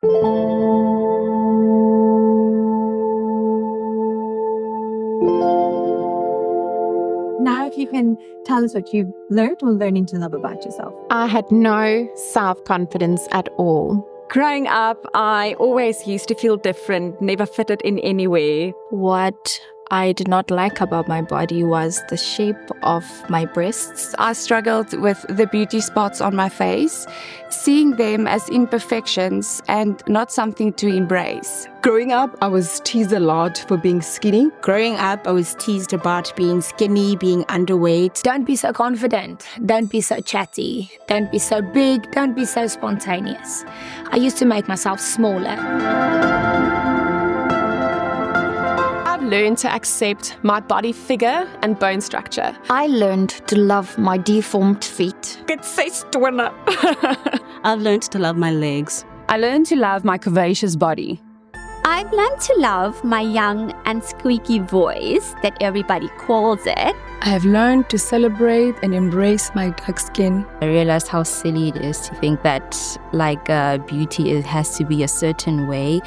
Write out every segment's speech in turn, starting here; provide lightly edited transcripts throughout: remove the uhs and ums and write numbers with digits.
Now, if you can tell us what you've learned or learning to love about yourself. I had no self-confidence at all. Growing up, I always used to feel different, never fitted in anywhere. What I did not like about my body was the shape of my breasts. I struggled with the beauty spots on my face, seeing them as imperfections and not something to embrace. Growing up, I was teased a lot for being skinny. Growing up, I was teased about being skinny, being underweight. Don't be so confident. Don't be so chatty. Don't be so big. Don't be so spontaneous. I used to make myself smaller. I've learned to accept my body figure and bone structure. I learned to love my deformed feet. I've learned to love my legs. I learned to love my curvaceous body. I've learned to love my young and squeaky voice that everybody calls it. I have learned to celebrate and embrace my dark skin. I realized how silly it is to think that beauty has to be a certain way.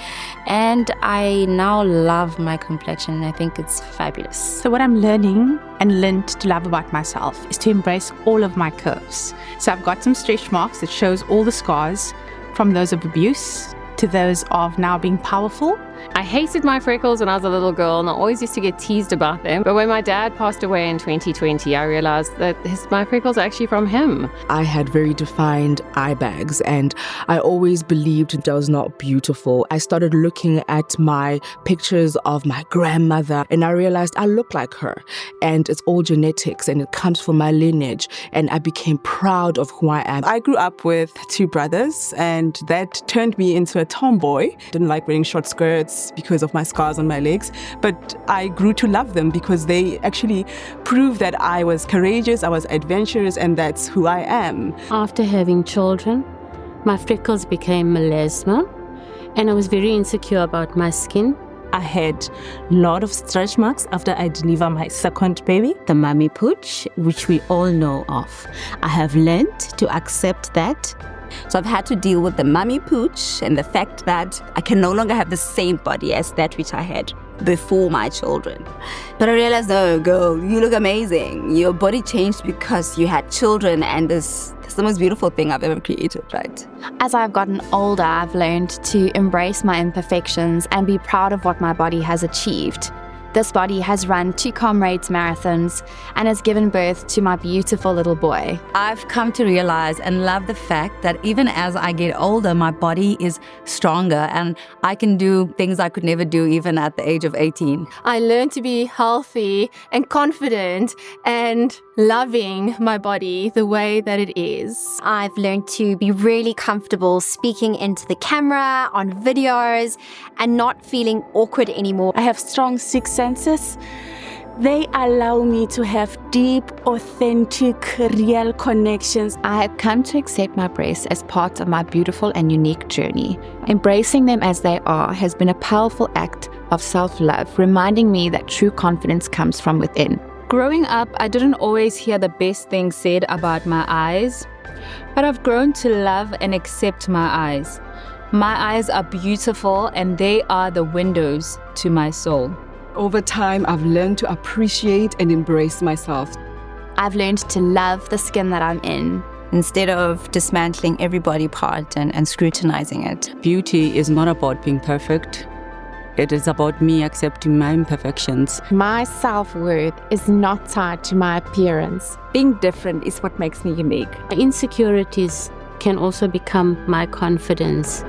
And I now love my complexion and I think it's fabulous. So what I'm learning and learned to love about myself is to embrace all of my curves. So I've got some stretch marks that shows all the scars from those of abuse to those of now being powerful. I hated my freckles when I was a little girl and I always used to get teased about them. But when my dad passed away in 2020, I realized that my freckles are actually from him. I had very defined eye bags and I always believed that I was not beautiful. I started looking at my pictures of my grandmother and I realized I look like her and it's all genetics and it comes from my lineage and I became proud of who I am. I grew up with two brothers and that turned me into a tomboy. Didn't like wearing short skirts because of my scars on my legs, but I grew to love them because they actually proved that I was courageous, I was adventurous, and that's who I am. After having children, my freckles became melasma, and I was very insecure about my skin. I had a lot of stretch marks after I delivered my second baby, the mommy pooch, which we all know of. I have learned to accept that. So I've had to deal with the mummy pooch and the fact that I can no longer have the same body as that which I had before my children. But I realized, no, girl, you look amazing. Your body changed because you had children and this is the most beautiful thing I've ever created, right? As I've gotten older, I've learned to embrace my imperfections and be proud of what my body has achieved. This body has run 2 comrades marathons and has given birth to my beautiful little boy. I've come to realize and love the fact that even as I get older, my body is stronger and I can do things I could never do even at the age of 18. I learned to be healthy and confident and loving my body the way that it is. I've learned to be really comfortable speaking into the camera, on videos, and not feeling awkward anymore. I have strong 6 senses. They allow me to have deep, authentic, real connections. I have come to accept my breasts as part of my beautiful and unique journey. Embracing them as they are has been a powerful act of self-love, reminding me that true confidence comes from within. Growing up, I didn't always hear the best things said about my eyes, but I've grown to love and accept my eyes. My eyes are beautiful and they are the windows to my soul. Over time, I've learned to appreciate and embrace myself. I've learned to love the skin that I'm in. Instead of dismantling every body part and scrutinizing it. Beauty is not about being perfect. It is about me accepting my imperfections. My self-worth is not tied to my appearance. Being different is what makes me unique. My insecurities can also become my confidence.